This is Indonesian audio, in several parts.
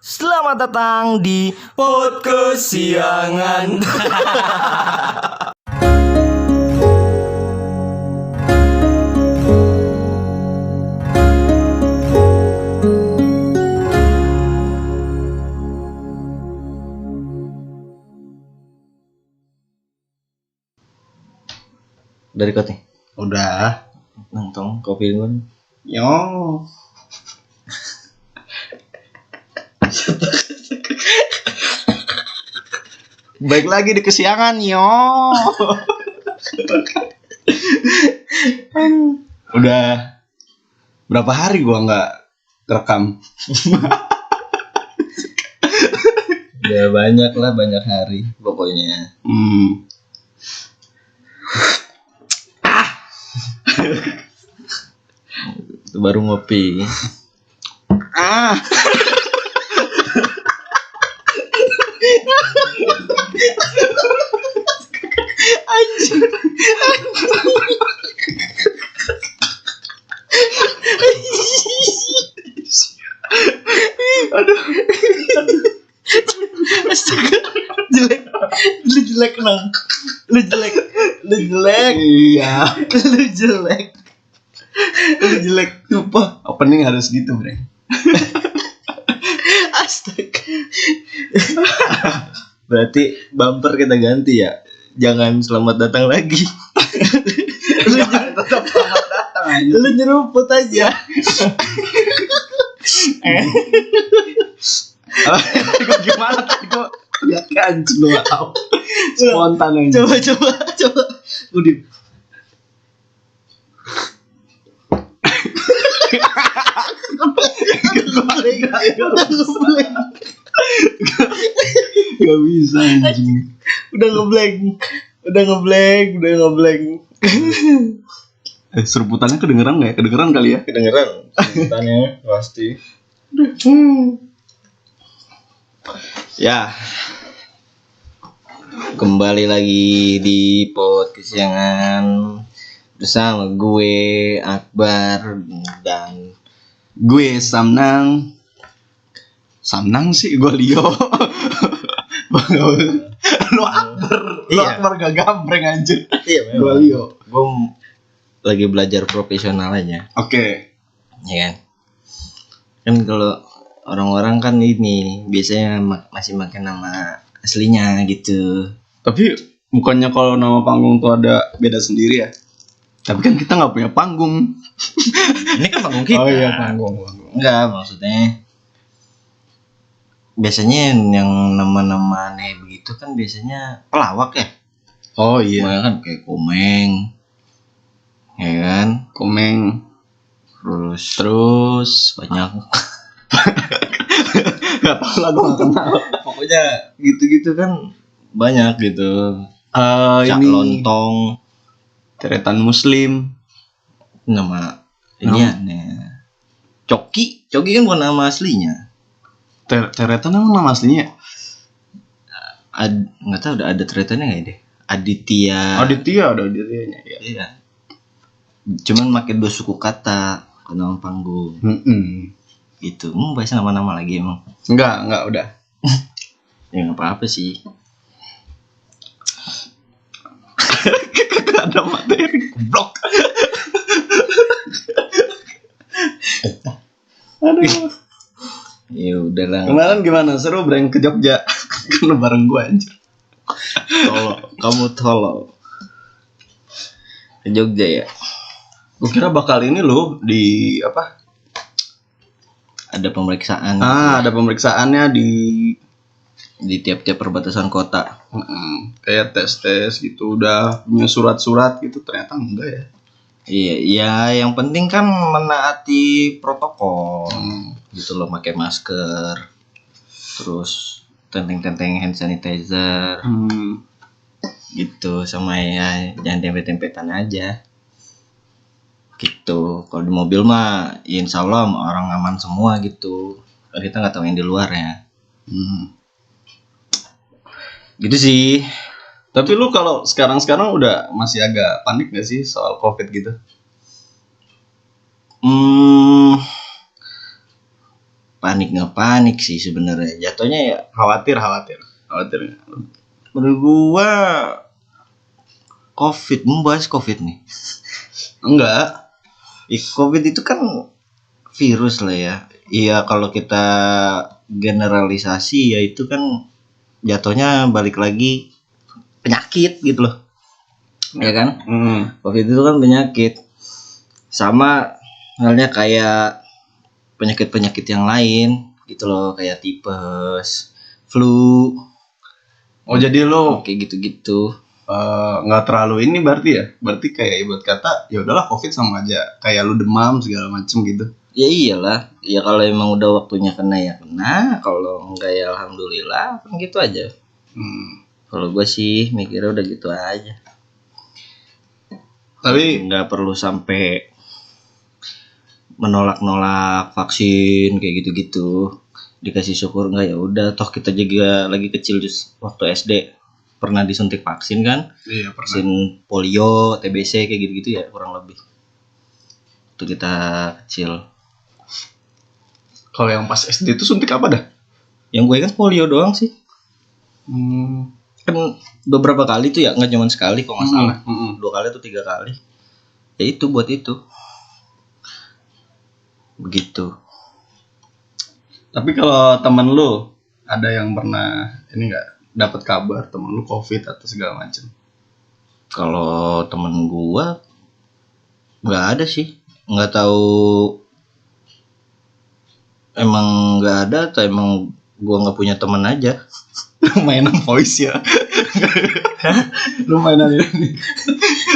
Selamat datang di podcast Siangan. Dari kote. Udah. Nangtong kopi dulu. Yo. Baik lagi di kesiangan, yo. Udah berapa hari gua nggak rekam? Ya banyak hari pokoknya. Itu baru ngopi. Anjing. Aduh. Jelek. Lu jelek nang. Lu jelek. Iya. Lu jelek. Lupa. Opening harus gitu, Bre. Astaga. Berarti bumper kita ganti ya. Jangan selamat datang lagi. Lu tetap selamat datang aja. Lu nyeruput aja. Gimana tadi gua lihat anjing lu gak tau. Spontan aja. Coba. Udah. Gak bisa anjing. Udah ngeblank. Seruputannya kedengeran gak ya? Kedengeran kali ya? Kedengeran sebutannya pasti. Ya. Kembali lagi di podcast Kesiangan bersama gue Akbar dan Gue Samnang sih gue Leo. Lu Akbar, Iya. Akbar gak gambreng anjir. iya Gue Leo. gue lagi belajar profesional aja, Oke. ya kan kalau orang-orang kan ini biasanya masih pakai nama aslinya gitu. Tapi bukannya kalau nama panggung tuh ada beda sendiri ya? Tapi kan kita nggak punya panggung. Ini kan panggung kita. Oh iya panggung. Enggak, maksudnya biasanya yang nama-nama aneh begitu kan biasanya pelawak ya. Oh iya. Mulai kan kayak Komeng, ya kan? Komeng. Terus banyak. Gak tau lah gue gak kenal. Pokoknya gitu-gitu kan banyak gitu. Cak Ini Lontong, Teretan Muslim. nama ini aneh. Coki kan bukan nama aslinya. Teretan emang nama aslinya? Nggak tahu ada teretannya nggak deh. Aditya. Aditya ada Adityanya ya. Iya. Cuman pakai 2 suku kata ke nama panggung. Gitu. Bahas nama-nama lagi emang. Enggak udah. Ya nggak apa-apa sih. Ada materi blok. Aduh. Ya udahlah. Kemarin gimana? Seru breng ke Jogja. Kan bareng gue anjir. Kamu tolong. Ke Jogja ya. Gue kira bakal ini loh di apa? Ada pemeriksaan. Ada pemeriksaannya Di tiap-tiap perbatasan kota. Kayak tes gitu udah punya surat-surat gitu, ternyata enggak ya. Iya, ya yang penting kan menaati protokol. Gitu loh, pakai masker. Terus tenteng-tenteng hand sanitizer. Gitu, sama ya jangan dempet-dempetan aja. Gitu. Kalau di mobil mah ya insya Allah orang aman semua gitu. Kan kita nggak tahu yang di luar ya. Gitu sih. Tapi lu kalau sekarang udah masih agak panik gak sih soal COVID gitu? nggak panik sih sebenarnya. Jatuhnya ya Khawatir. menurut gua membahas COVID nih. Enggak. COVID itu kan virus lah ya. Iya kalau kita generalisasi ya itu kan jatuhnya balik lagi penyakit gitu loh. Ya kan? COVID itu kan penyakit. Sama halnya kayak penyakit-penyakit yang lain gitu loh, kayak tipes, flu. Oh jadi lo kayak gitu-gitu. Nggak terlalu ini berarti ya? Berarti kayak ibarat kata ya udahlah COVID sama aja. Kayak lu demam segala macem gitu. Ya iyalah. Ya kalau emang udah waktunya kena ya kena. Kalau enggak ya alhamdulillah kan gitu aja. Kalau gue sih mikirnya udah gitu aja. Tapi nggak perlu sampai menolak vaksin kayak gitu-gitu. Dikasih syukur enggak ya udah, toh kita juga lagi kecil waktu SD pernah disuntik vaksin kan? Iya, pernah. Vaksin polio, TBC kayak gitu-gitu ya kurang lebih. Waktu kita kecil. Kalau yang pas SD itu suntik apa dah? Yang gue kan polio doang sih. Kan beberapa kali tuh ya, nggak cuma sekali kok nggak salah. 2 kali atau 3 kali. Ya itu buat itu. Begitu. Tapi kalau temen lu ada yang pernah ini nggak dapat kabar temen lu COVID atau segala macam? Kalau temen gua nggak ada sih, nggak tahu emang nggak ada atau emang gua nggak punya temen aja. Mainan voice ya. Lu mainan ini.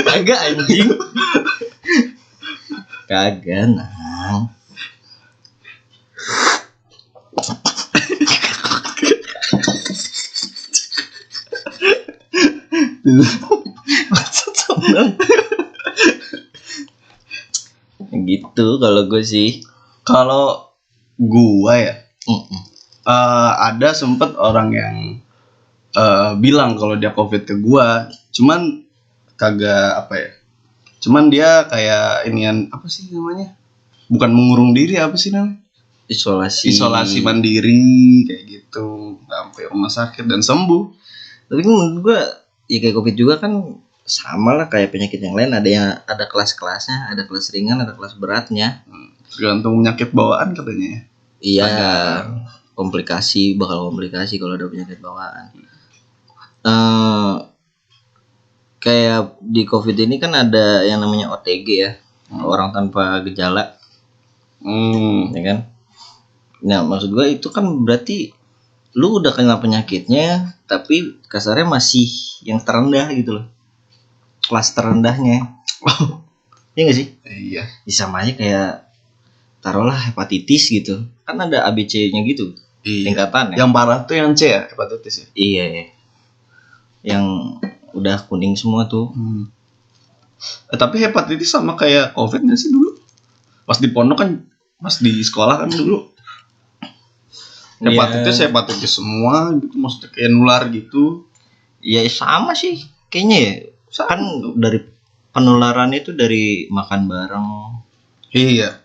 Kagak anjing. Kagak nang. Gitu kalau gue sih. Kalau gua ya, ada sempet orang yang bilang kalau dia COVID ke gua, cuman kagak apa ya? Cuman dia kayak inian apa sih namanya? Bukan mengurung diri, apa sih namanya? Isolasi mandiri kayak gitu, sampai rumah sakit dan sembuh. Tapi menurut gue ya kayak COVID juga kan sama lah kayak penyakit yang lain, ada kelas-kelasnya, ada kelas ringan, ada kelas beratnya. Tergantung penyakit bawaan katanya. Iya, bakal komplikasi kalau ada penyakit bawaan. Kayak di COVID ini kan ada yang namanya OTG ya, orang tanpa gejala. Ya kan? Nah maksud gue itu kan berarti lu udah kena penyakitnya tapi kasarnya masih yang terendah gitu loh, kelas terendahnya. Iya gak sih? Iya. Sama aja kayak taruhlah hepatitis gitu, kan ada ABC-nya gitu. Iya. Tingkatan ya. Yang parah tuh yang C ya, hepatitis ya. Iya. Yang udah kuning semua tuh. Tapi hepatitis sama kayak COVID nggak sih dulu? Pas di pondok kan, pas di sekolah kan dulu. Hepatitis semua gitu, maksudnya kayak nular gitu. Ya sama sih kayaknya ya. Kan dari penularan itu dari makan bareng. Iya.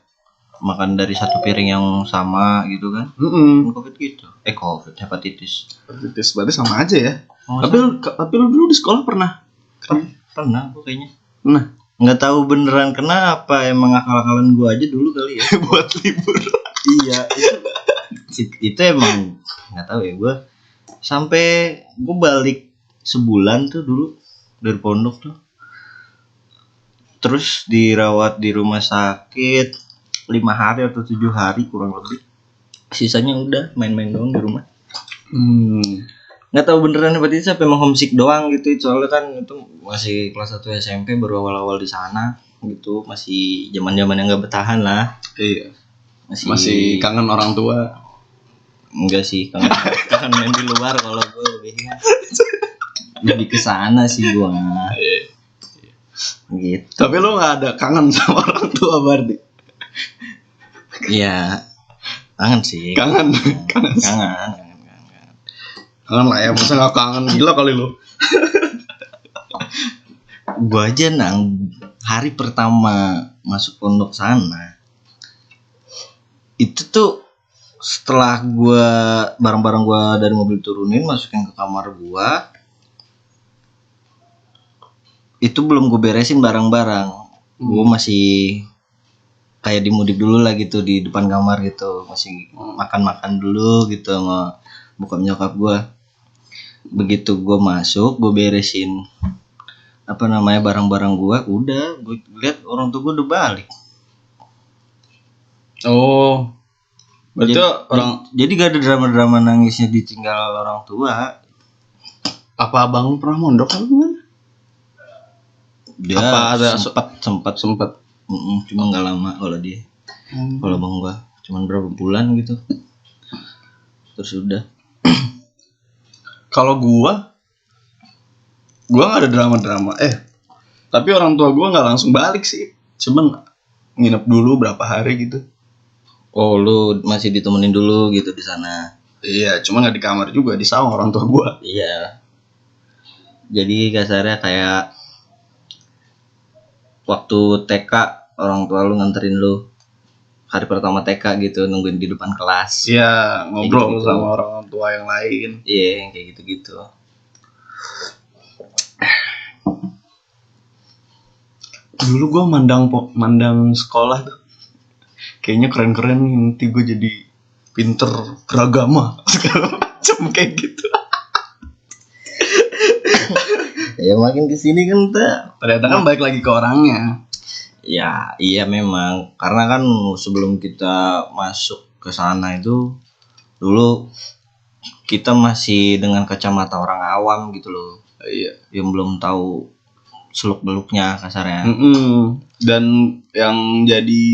Makan dari satu piring yang sama gitu kan. COVID gitu. Hepatitis berarti sama aja ya. Tapi lu dulu di sekolah pernah aku kayaknya. Nah, nggak tahu beneran kena apa, emang akal-akalan gua aja dulu kali ya. Buat libur. Iya, itu emang nggak tahu ya, gue sampai gue balik sebulan tuh dulu dari pondok tuh, terus dirawat di rumah sakit 5 hari atau 7 hari kurang lebih, sisanya udah main-main doang di rumah. Nggak tahu beneran hepatitis apa emang homesick doang gitu, soalnya kan itu masih kelas 1 SMP, baru awal-awal di sana gitu, masih zaman-zaman yang nggak bertahan lah. Iya. Masih kangen orang tua. Enggak sih, kangen main di luar. Kalau gue lebih ke sana sih gue. Gitu. Tapi lo nggak ada kangen sama orang tua berarti? Iya, kangen sih. Kangen lah ya, masa nggak kangen, gila kali lo. Gue aja hari pertama masuk pondok sana itu tuh setelah gua barang-barang gua dari mobil turunin masukin ke kamar gua, itu belum gue beresin barang-barang. Gue masih kayak dimudik dulu lah gitu di depan kamar gitu, masih makan-makan dulu gitu sama bokap nyokap gue. Begitu gue masuk, gue beresin barang-barang gue, udah gue lihat orang tua gue udah balik. Oh, berarti jadi gak ada drama-drama nangisnya ditinggal orang tua. Apa abang lu pernah mondok apa gimana? Dia sempat cuma nggak lama kalau dia. Kalau bang gua cuma berapa bulan gitu, terus udah. Kalau gua nggak ada drama tapi orang tua gua nggak langsung balik sih, cuman nginep dulu berapa hari gitu. Oh, lu masih ditemenin dulu gitu di sana? Iya, cuma nggak di kamar juga, di sawah orang tua gua. Iya, jadi kasarnya kayak waktu TK orang tua lu nganterin lu hari pertama TK gitu, nungguin di depan kelas. Iya, ngobrol gitu sama orang tua yang lain. Iya, yang kayak gitu-gitu. Dulu gue mandang sekolah tuh kayaknya keren-keren, nanti gue jadi pinter beragama segala macam kayak gitu. Ya makin kesini kan ternyata kan balik lagi ke orangnya. Ya iya memang, karena kan sebelum kita masuk ke sana itu dulu kita masih dengan kacamata orang awam gitu loh. Iya. Yang belum tahu seluk beluknya kasarnya. Dan yang jadi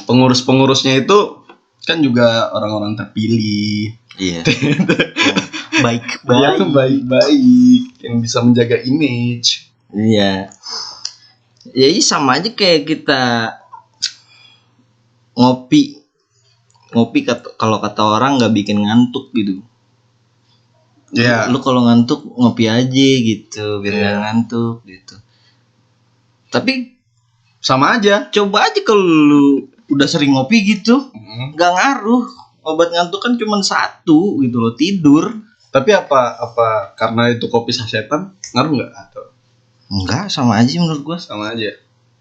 pengurusnya itu kan juga orang-orang terpilih. Iya. baik yang bisa menjaga image. Iya. Ya sama aja kayak kita ngopi kalau kata orang nggak bikin ngantuk gitu. Ya. Lu kalau ngantuk ngopi aja gitu biar nggak ngantuk gitu. Tapi sama aja. Coba aja kalau lu udah sering ngopi gitu, nggak ngaruh. Obat ngantuk kan cuma satu gitu loh, tidur. Tapi apa karena itu kopi sasetan ngaruh nggak atau? Enggak, sama aja menurut gua. Sama aja.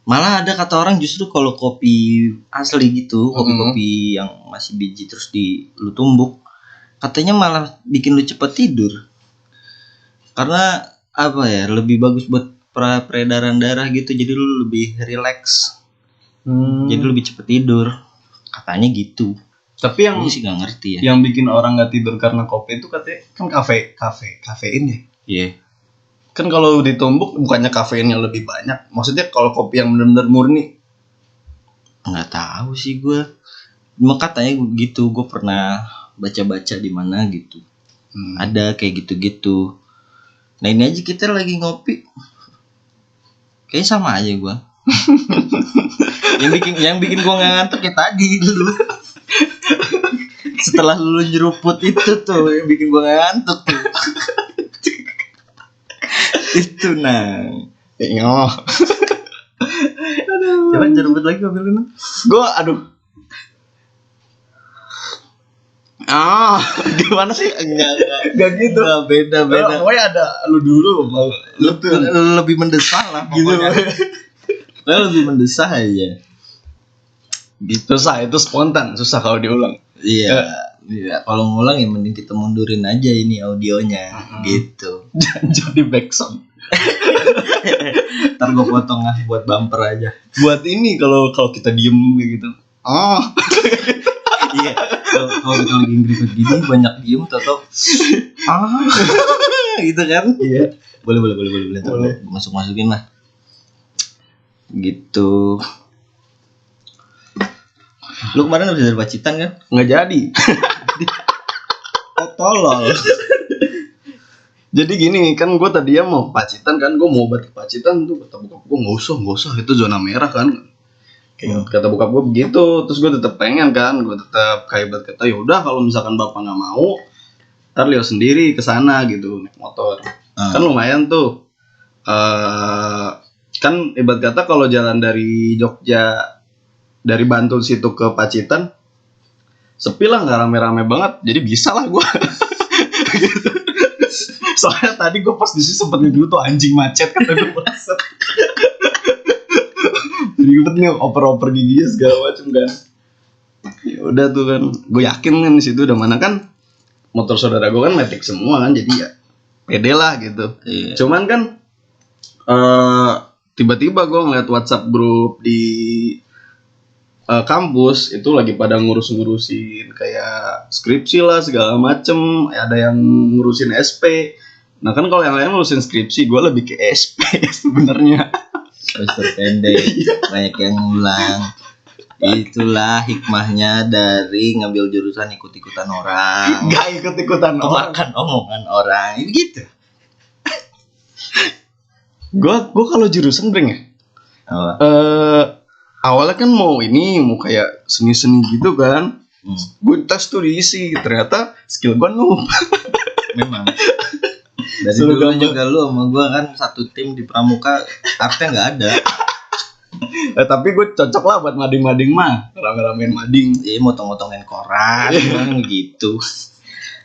Malah ada kata orang justru kalau kopi asli gitu, kopi-kopi yang masih biji terus lu tumbuk, katanya malah bikin lu cepat tidur. Karena lebih bagus buat peredaran darah gitu, jadi lu lebih rileks. Jadi lebih cepat tidur. Katanya gitu. Tapi yang sih nggak ngerti ya. Yang bikin orang nggak tidur karena kopi itu katanya kan kafein ya. Iya. Kan kalau ditumbuk bukannya kafeinnya lebih banyak. Maksudnya kalau kopi yang benar-benar murni. Nggak tahu sih gue. Cuma katanya gitu. Gue pernah baca-baca di mana gitu. Ada kayak gitu-gitu. Nah ini aja kita lagi ngopi. Kayaknya sama aja gue. yang bikin gue nggak ngantuk ya tadi dulu. Setelah lu nyeruput itu tuh yang bikin gue nggak ngantuk tuh. Itu nang. Coba nyeruput lagi mobil lu. Gue gimana sih? Enggak gitu. Beda. Pokoknya ada lu dulu. Lebih mendesah lah pokoknya. Gitu. Lebih mendesah aja. Gitu itu spontan, susah kalau diulang. Iya. Kalau ngulang ya mending kita mundurin aja ini audionya gitu. Jadi backsound. Ntar gue potong buat bumper aja. Buat ini kalau kita diem kayak gitu. Iya. Kalau kita lagi ngeribet gini banyak diem tetap. Gitu kan? Iya. Boleh. Masukin lah. Gitu. Lu kemarin habis dari Pacitan kan? Nggak jadi. Tolol. Jadi gini kan, gue tadinya mau Pacitan kan, gue mau obat ke Pacitan tuh, kata bokap gue nggak usah itu zona merah kan. Kayak kata bokap gue begitu, terus gue tetap pengen kan, gue tetap kayak berkata ya udah kalau misalkan bapak nggak mau, ntar Leo sendiri ke sana gitu naik motor. Kan lumayan tuh. Kan ibarat kata kalau jalan dari Jogja dari Bantul situ ke Pacitan sepi lah, nggak rame-rame banget, jadi bisa lah gue. Gitu. Soalnya tadi gue pas di situ sempet dulu tuh anjing macet kan gue merasa. Ribet nih, oper-oper giginya segala macem kan. Ya udah tuh kan, gue yakin kan di situ udah mana kan motor saudara gue kan matic semua kan, jadi ya pede lah gitu. Iya. Cuman kan tiba-tiba gue ngeliat WhatsApp grup di kampus itu lagi pada ngurus-ngurusin kayak skripsi lah segala macem, ada yang ngurusin SP. Nah kan kalau yang lain ngurusin skripsi, gue lebih ke SP sebenarnya. Semester pendek, banyak yang ngulang. Itulah hikmahnya dari ngambil jurusan ikut-ikutan orang. Gak ikut-ikutan orang. Makan omongan orang. Ini gitu. Gue kalau jurusan Breng ya. Awalnya kan mau kayak seni-seni gitu kan. Gue tes tuh diisi, ternyata skill gue noob. Memang. Dari dulu juga lu sama gue kan satu tim di pramuka, artnya nggak ada. Tapi gue cocok lah buat mading-mading mah, rame-ramein mading. Iya, motong-motongin koran kan gitu.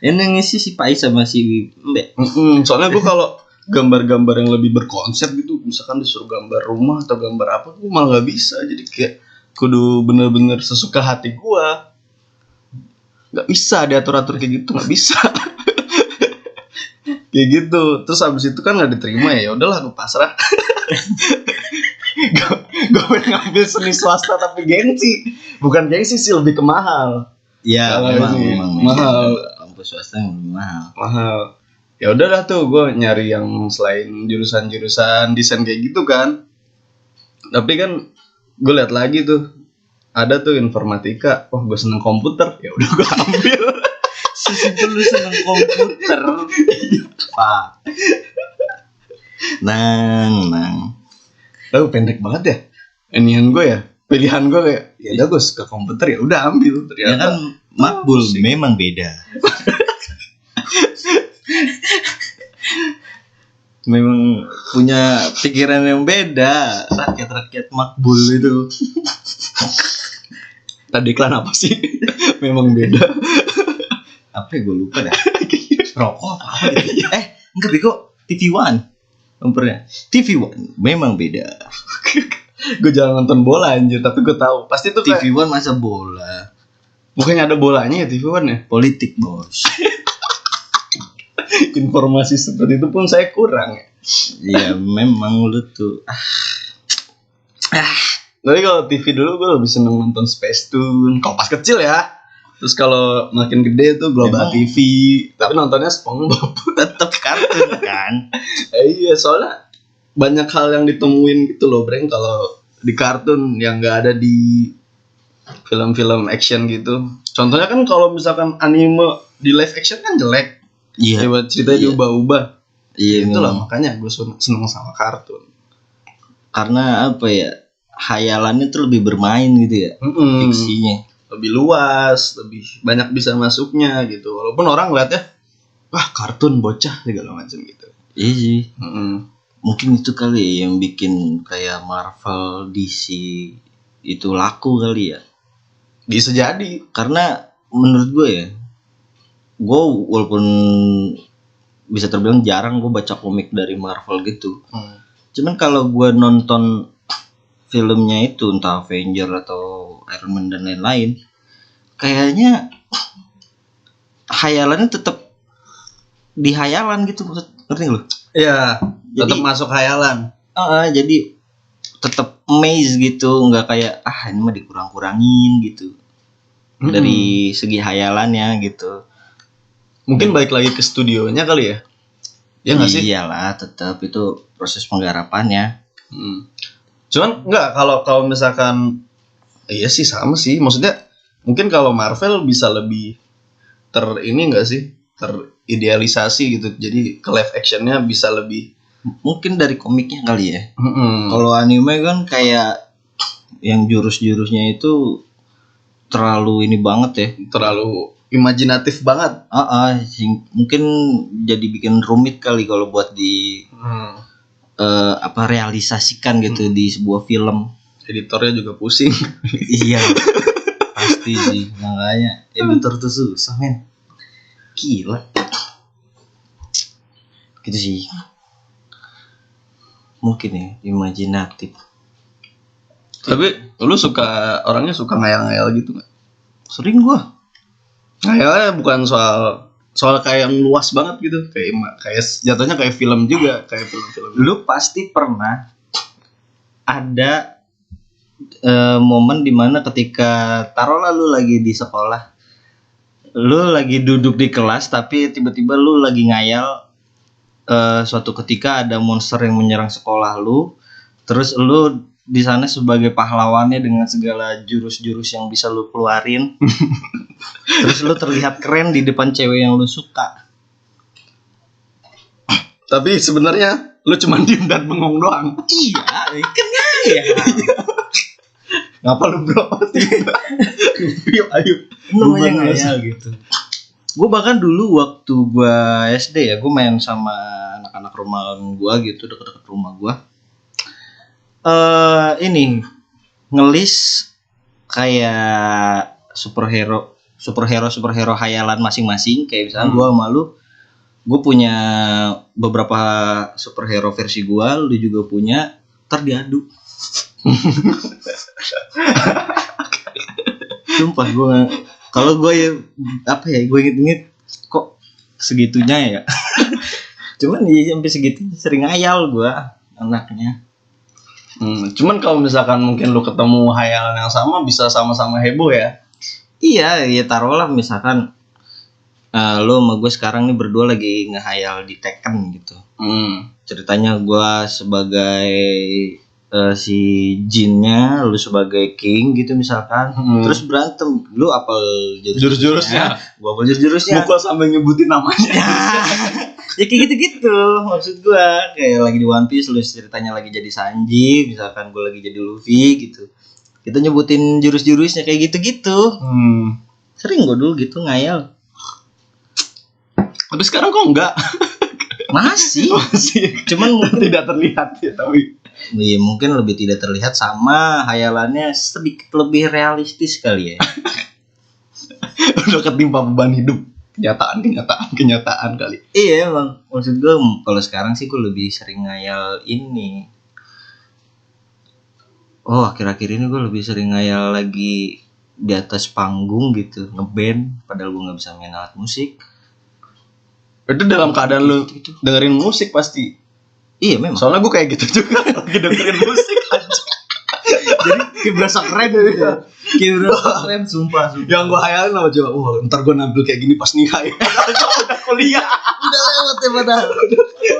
Ini ngisi si Pai sama si Mbak. Soalnya gue kalau gambar-gambar yang lebih berkonsep gitu, misalkan disuruh gambar rumah atau gambar apa, gue malah nggak bisa. Jadi kayak kudu bener-bener sesuka hati gue. Nggak bisa diatur-atur kayak gitu, nggak bisa. Kayak gitu. Terus habis itu kan nggak diterima ya udahlah gue pasrah. Gue pengen ngambil seni swasta tapi gengsi. Bukan gengsi sih, lebih ke mahal. Iya, memang mahal. Kampus swasta lebih mahal. Mahal. Ya udahlah tuh gue nyari yang selain jurusan-jurusan desain kayak gitu kan. Tapi kan gue lihat lagi tuh ada tuh informatika. Wah, gue seneng komputer. Ya udah gue ambil. Sesimpel lu seneng komputer. Pak. Nang. Pendek banget ya. Inian gue ya. Pilihan gue kayak ya udah gue suka komputer, ya udah ambil. Ternyata ya kan makbul memang beda. Memang punya pikiran yang beda. Rakyat-rakyat makbul itu. Tadi iklan apa sih? Memang beda. Apa ya, gue lupa dah. Rokok apa gitu. Enggak bego, TV One. Nomornya TV One memang beda. Gue jarang nonton bola anjir, tapi gue tahu pasti tuh TV One masa bola. Bukannya ada bolanya ya TV One ya? Politik, bos. Informasi seperti itu pun saya kurang ya. Iya, memang lu tuh. Tapi kalau TV dulu gue lebih seneng nonton Space Tune. Kalau pas kecil ya. Terus kalau makin gede tuh Global TV. Tapi nontonnya SpongeBob. Tetep kartun kan. Iya, soalnya banyak hal yang ditemuin gitu loh, Breng, kalau di kartun yang nggak ada di film-film action gitu. Contohnya kan kalau misalkan anime di live action kan jelek. Iya. Ceritanya diubah-ubah. Iya, itulah makanya gue seneng sama kartun. Karena apa ya? Hayalannya tuh lebih bermain gitu ya. Fiksinya lebih luas, lebih banyak bisa masuknya gitu. Walaupun orang ngeliatnya, wah kartun bocah segala macam gitu. Iya sih. Mungkin itu kali ya yang bikin kayak Marvel, DC itu laku kali ya. Bisa jadi. Karena menurut gue ya, gue walaupun bisa terbilang jarang gue baca komik dari Marvel gitu. Cuman kalau gue nonton filmnya itu entah Avenger atau Iron Man dan lain-lain, kayaknya hayalannya tetap di hayalan gitu, ngerti lu? Iya, tetap masuk hayalan. Jadi tetap amaze gitu, nggak kayak ini mah dikurang-kurangin gitu dari segi hayalannya gitu. Mungkin balik lagi ke studionya kali ya? Ya nggak sih? Iyalah, tetap itu proses penggarapannya. Cuman enggak, kalau misalkan iya sih sama sih. Maksudnya mungkin kalau Marvel bisa lebih enggak sih? Teridealisasi gitu. Jadi ke live actionnya bisa lebih, mungkin dari komiknya kali ya. Kalau anime kan kayak yang jurus-jurusnya itu terlalu ini banget ya, terlalu imajinatif banget. Mungkin jadi bikin rumit kali kalau buat di realisasikan gitu di sebuah film. Editornya juga pusing. Iya. Fiji. Makanya editor tuh susah men. Gila. Gitu sih. Mungkin ya imajinatif. Tapi lu orangnya suka ngayal-ngayal gitu nggak? Sering gua. Ngayalnya bukan soal kayak yang luas banget gitu, kayak jatuhnya kayak film juga, kayak film-film. Lu pasti pernah ada momen dimana ketika taruhlah lu lagi di sekolah, lu lagi duduk di kelas tapi tiba-tiba lu lagi ngayal suatu ketika ada monster yang menyerang sekolah lu, terus lu di sana sebagai pahlawannya dengan segala jurus-jurus yang bisa lu keluarin. Terus lu terlihat keren di depan cewek yang lu suka. Tapi sebenarnya lu cuma diem dan bengong doang. Iya, kan ya. Ngapa lu bro? Ayo. Namanya ngayal gitu. Gue bahkan dulu waktu gue SD ya, gue main sama anak-anak rumah gue gitu, deket-deket rumah gue. Ini ngelis kayak superhero hayalan masing-masing. Kayak misalnya gue sama lu, gue punya beberapa superhero versi gue, lu juga punya, ntar diadu. Sumpah gue kalau gue ya apa ya, gue inget kok segitunya ya. Cuman ya sampai segitu sering ngayal gue anaknya. Cuman kalau misalkan mungkin lu ketemu hayalan yang sama, bisa sama-sama heboh ya. Iya, ya taruhlah misalkan lu sama gue sekarang nih berdua lagi ngehayal di Tekken gitu. Ceritanya gue sebagai si Jinnya, lu sebagai King gitu misalkan. Terus berantem, lu apal jurus-jurusnya, gua apal jurus-jurusnya. Mukul sampai nyebutin namanya. Ya kayak gitu-gitu maksud gua. Kayak lagi di One Piece, lu ceritanya lagi jadi Sanji, misalkan gua lagi jadi Luffy gitu. Kita nyebutin jurus-jurusnya kayak gitu-gitu. Sering gua dulu gitu ngayal. Tapi sekarang kok enggak? Masih. Cuman mungkin tidak terlihat ya, tapi iya, mungkin lebih tidak terlihat sama hayalannya sedikit lebih realistis kali ya. Udah ketimpa beban hidup, kenyataan kali. Iya emang, maksud gue kalau sekarang sih gue lebih sering ngayal ini. Oh akhir-akhir ini gue lebih sering ngayal lagi di atas panggung gitu, ngeband, padahal gue nggak bisa main alat musik. Itu dalam keadaan lu dengerin musik pasti. Iya memang. Soalnya gue kayak gitu juga lagi dengerin musik aja. Jadi kayak berasa keren gitu. Kayak berasa keren sumpah. Yang gue hayalin apa coba, ntar gue nampil kayak gini pas nihai. Udah kuliah. Udah lewat ya padahal.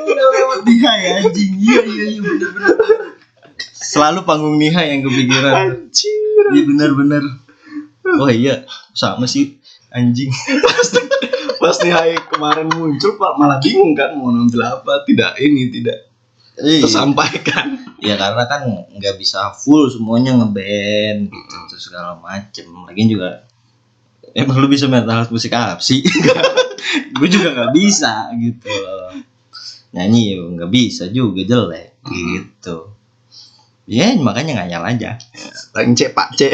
Udah lewat nihai anjing. Iya bener-bener. Selalu panggung nihai yang kepikiran. Anjir. Iya bener-bener. Oh iya sama sih anjing. Pas nihai kemarin muncul Pak malah bingung kan mau nampil apa, tidak tersampaikan. Ya karena kan nggak bisa full semuanya ngeband gitu terus segala macem. Lagian juga emang lu bisa main alat musik apa sih? Gue juga nggak bisa gitu. Nyanyi ya nggak bisa juga, jelek gitu. Ya makanya ngayal aja. Paling Pak C.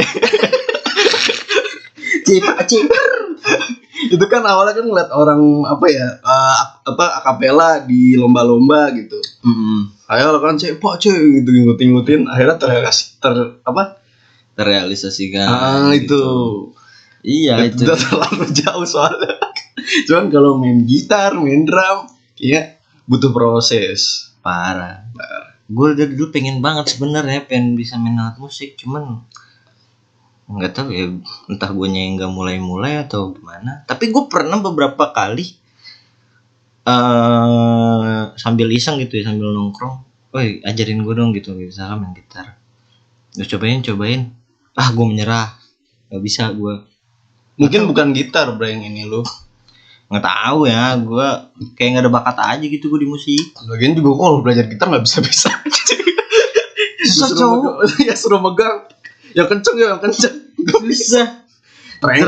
Itu kan awalnya kan ngeliat orang akapela di lomba-lomba gitu. Ayo kan Pak C gitu ngikutin akhirnya terrealisasikan. Gitu. Itu. Iya itu. Udah terlalu jauh soalnya. Cuman kalau main gitar, main drum, ya butuh proses. Parah. Gue dari dulu pengen banget sebenarnya pengen bisa main alat musik, cuman nggak tahu ya, entah gue yang nggak mulai atau gimana. Tapi gue pernah beberapa kali sambil iseng gitu ya, sambil nongkrong, woi ajarin gue dong gitu, misalnya main gitar. Gue cobain, gue menyerah, nggak bisa gue. Mungkin bukan gitar bro yang ini lo. Nggak tahu ya, gue kayak nggak ada bakat aja gitu gue di musik. Lagian juga kalau belajar gitar nggak bisa. Susah cowok. Ya suruh megang. Yang kenceng. Bisa. Treng.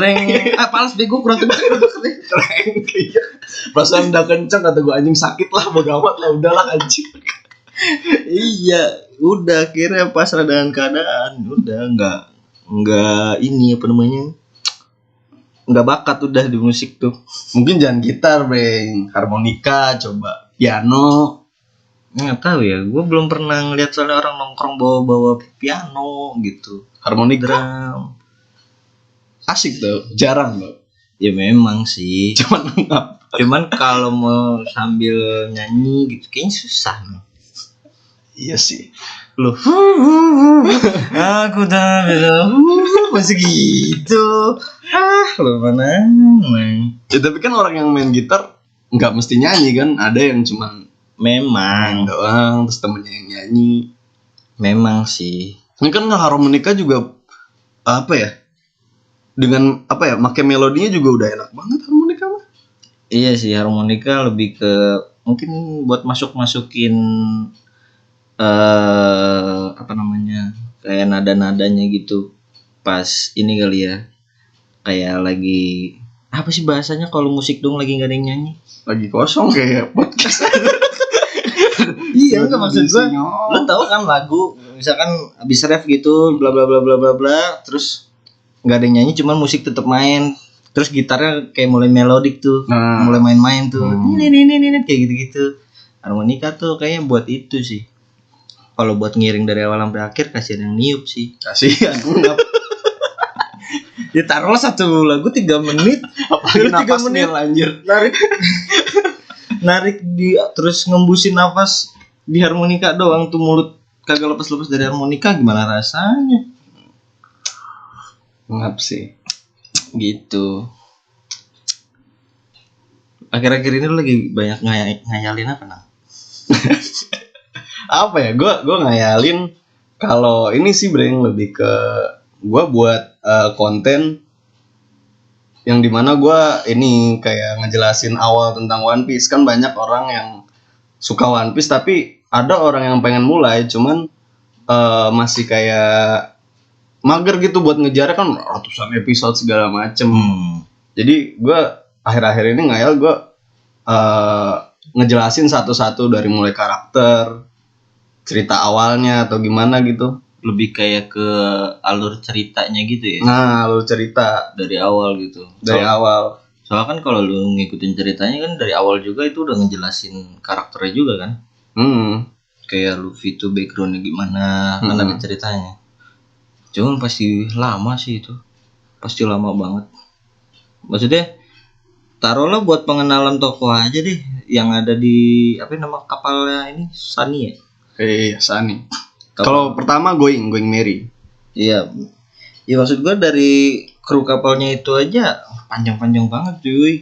Pales bego kurang kenceng. Treng. Perasaan udah kenceng kata gue anjing sakit lah, begawat lah, udahlah anjing. Iya, udah akhirnya pasrah dengan keadaan. Udah enggak ini apa namanya? nggak bakat udah di musik tuh. Mungkin jangan gitar, Bang. Harmonika coba. Piano. Nggak tahu ya, gue belum pernah ngeliat soalnya orang nongkrong bawa piano gitu. Harmonika. Drum. Asik tuh, jarang tuh. Ya memang sih. Cuman kalau mau sambil nyanyi gitu kayaknya susah. Iya sih. Loh. Aku tak bisa masih gitu. Lo mana? Ya, tapi kan orang yang main gitar nggak mesti nyanyi kan, ada yang cuman main memang doang terus temennya yang nyanyi. Memang sih. Ini kan harmonika juga apa ya? Dengan apa ya? Pakai melodinya juga udah enak banget harmonika mah. Iya sih, harmonika lebih ke mungkin buat masukin apa namanya? Kayak nada-nadanya gitu. Pas ini kali ya. Kayak lagi apa sih bahasanya kalau musik dong lagi nggak ada yang nyanyi? Lagi kosong kayak podcast. Iya, enggak maksud gue. Lo tau kan lagu misalkan abis ref gitu bla bla bla bla bla bla terus nggak ada yang nyanyi cuman musik tetap main terus gitarnya kayak mulai melodik tuh, mulai main-main tuh, ini kayak gitu-gitu. Harmonika tuh kayaknya buat itu sih. Kalau buat ngiring dari awal sampai akhir kasihan yang niup sih. Kasihan. Ya taruhlah satu lagu 3 menit, apalagi napas nih anjir. Narik di terus ngembusin nafas di harmonika doang tuh, mulut kagak lepas-lepas dari harmonika, gimana rasanya? Ngap sih. Gitu. Akhir-akhir ini lu lagi banyak ngayalin apa, Nang? Apa ya? Gue ngayalin kalau ini sih Breng lebih ke gue buat konten yang dimana gue ini kayak ngejelasin awal tentang One Piece. Kan banyak orang yang suka One Piece tapi ada orang yang pengen mulai cuman masih kayak mager gitu buat ngejar kan ratusan episode segala macem. Jadi gue akhir-akhir ini ngayal gue ngejelasin satu-satu dari mulai karakter, cerita awalnya atau gimana gitu. Lebih kayak ke alur ceritanya gitu ya. Nah, alur cerita dari awal gitu. Dari awal. Soalnya kan kalau lu ngikutin ceritanya kan dari awal juga itu udah ngejelasin karakternya juga kan. Kayak Luffy tuh backgroundnya gimana, kan ada ceritanya. Cuman pasti lama sih itu. Pasti lama banget. Maksudnya taruhlah buat pengenalan tokoh aja deh yang ada di apa nama kapalnya ini, Sunny ya? Iya, Sunny. Kalau pertama Going Merry. Iya. Ya maksud gua dari kru kapalnya itu aja panjang-panjang banget cuy.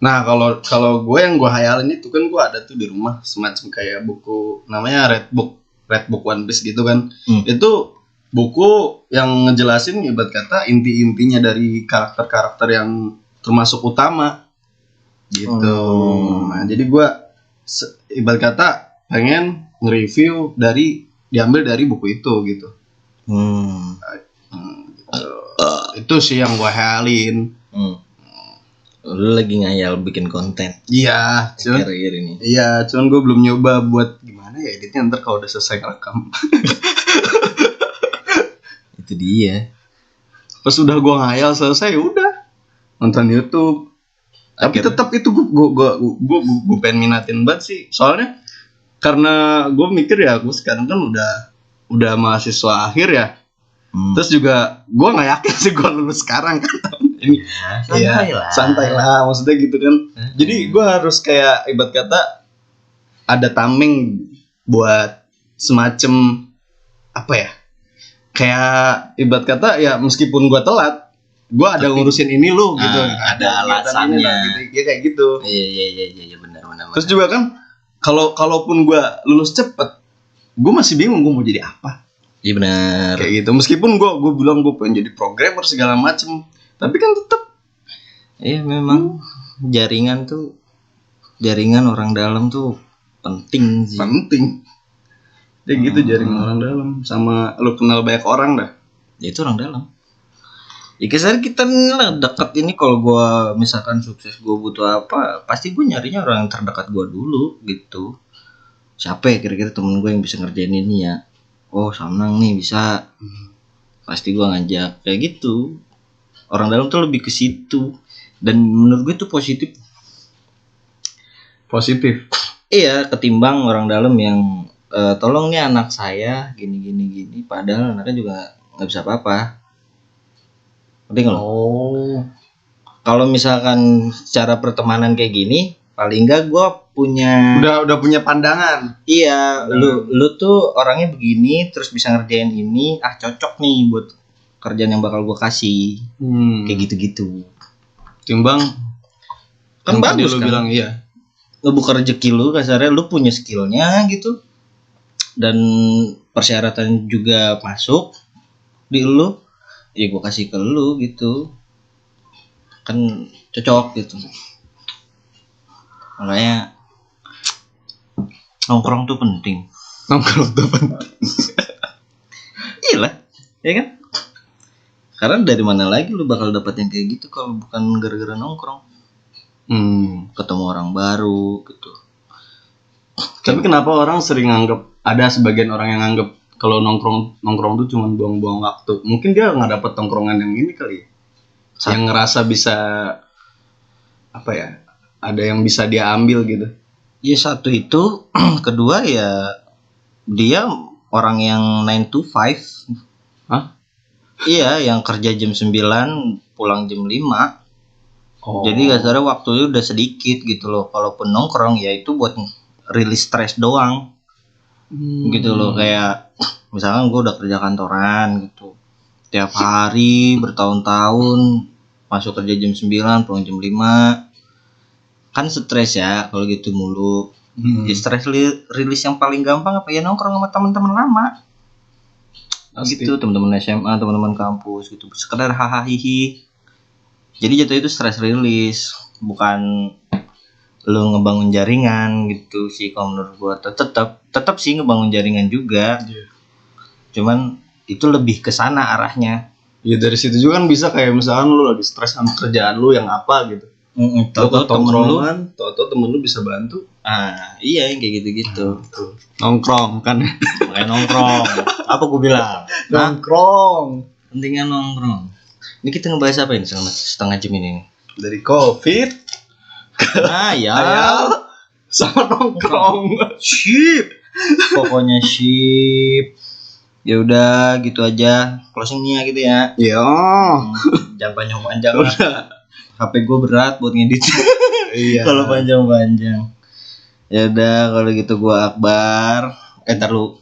Nah, kalau gue yang gue hayalin itu kan gue ada tuh di rumah semacam kayak buku namanya Red Book One Piece gitu kan. Itu buku yang ngejelasin ibarat kata inti-intinya dari karakter-karakter yang termasuk utama gitu. Nah, jadi gue ibarat kata pengen nge-review diambil dari buku itu gitu. Itu sih yang gue hayalin. Lu lagi ngayal bikin konten. Iya, akhir-akhir ini. Iya, cuman gue belum nyoba buat gimana ya editnya ntar kalau udah selesai rekam. Itu dia. Pas udah gue ngayal selesai udah nonton YouTube. Tapi tetap itu gue pengen minatin banget sih. Soalnya karena gue mikir ya gue sekarang kan udah mahasiswa akhir ya. Terus juga gue nggak yakin sih gue lulus sekarang kan tahun ini. Santai lah maksudnya gitu kan. Jadi gue harus kayak ibarat kata ada tameng buat semacam apa ya? Kayak ibarat kata ya meskipun gue telat, gue ada ngurusin ini lu gitu. Ada alasannya. Gitu. Ya kayak gitu. Iya benar. Terus juga kan kalaupun gue lulus cepet, gue masih bingung gue mau jadi apa. Iya benar. Kayak gitu. Meskipun gue bilang gue pengen jadi programmer segala macem, tapi kan tetap. Iya memang jaringan orang dalam tuh penting sih. Penting. Ya gitu jaringan orang dalam sama lu kenal banyak orang dah. Ya itu orang dalam. Ya kesan kita dekat ini kalau gue misalkan sukses gue butuh apa, pasti gue nyarinya orang yang terdekat gue dulu gitu. Siapa ya kira-kira temen gue yang bisa ngerjain ini ya? Oh Samnang nih bisa. Pasti gue ngajak kayak gitu. Orang dalam tuh lebih ke situ. Dan menurut gue itu positif. Iya, ketimbang orang dalam yang tolong nih anak saya gini. Padahal anaknya juga nggak bisa apa-apa. Ngerti nggak lo? Kalau misalkan secara pertemanan kayak gini, paling enggak gue punya udah punya pandangan. Iya, lu tuh orangnya begini, terus bisa ngerjain ini, cocok nih buat kerjaan yang bakal gue kasih. Kayak gitu-gitu. Timbang kan bagus lu kan? Bilang iya. Ngebuka rezeki lu, kasarnya lu punya skillnya gitu. Dan persyaratan juga masuk di lu, ya gue kasih ke lu gitu. Kan cocok gitu. Makanya nongkrong tuh penting. Iya lah, ya kan? Karena dari mana lagi lu bakal dapet yang kayak gitu kalau bukan gara-gara nongkrong. Ketemu orang baru gitu. Tapi kenapa orang sering nganggap, ada sebagian orang yang nganggap kalau nongkrong tuh cuma buang-buang waktu. Mungkin dia nggak dapet tongkrongan yang ini kali ya. Yang ngerasa bisa apa ya? Ada yang bisa dia ambil gitu. Ya satu itu, kedua ya dia orang yang 9 to 5. Hah? Iya, yang kerja jam 9, pulang jam 5. Jadi kasarnya waktunya udah sedikit gitu loh. Kalaupun nongkrong ya itu buat rilis stres doang. Gitu loh, kayak misalkan gue udah kerja kantoran gitu. Tiap hari bertahun-tahun, masuk kerja jam 9, pulang jam 5. Kan stres ya kalau gitu mulu. Ya stres rilis yang paling gampang apa ya, nongkrong sama teman-teman lama. Gitu, teman-teman SMA, teman-teman kampus gitu. Sekedar hahaha. Jadi jatuh itu stress release, bukan lu ngebangun jaringan gitu sih kalau menurut gua. Tetap sih ngebangun jaringan juga. Cuman itu lebih ke sana arahnya. Ya dari situ juga kan bisa kayak misalkan lu lagi stres sama kerjaan lu yang apa gitu. Tahu temen lu bisa bantu. Iya yang kayak gitu-gitu. Nongkrong kan. Kayak nongkrong. Apa gue bilang? Nongkrong. Pentingnya nongkrong. Ini kita ngebahas apa ini selama setengah jam ini? Dari COVID. Ya. Sama nongkrong. Sip. Pokoknya sip. Ya udah gitu aja. Closingnya gitu ya. Iya. Jangan panjang-panjang lah. HP gue berat buat ngedit. Iya. Kalau panjang-panjang. Ya udah kalau gitu gue Akbar. Ntar lu.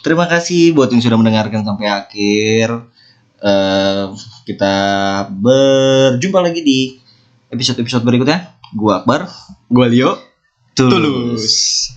Terima kasih buat yang sudah mendengarkan sampai akhir. Kita berjumpa lagi di episode-episode berikutnya. Gue Akbar. Gue Leo. Tulus.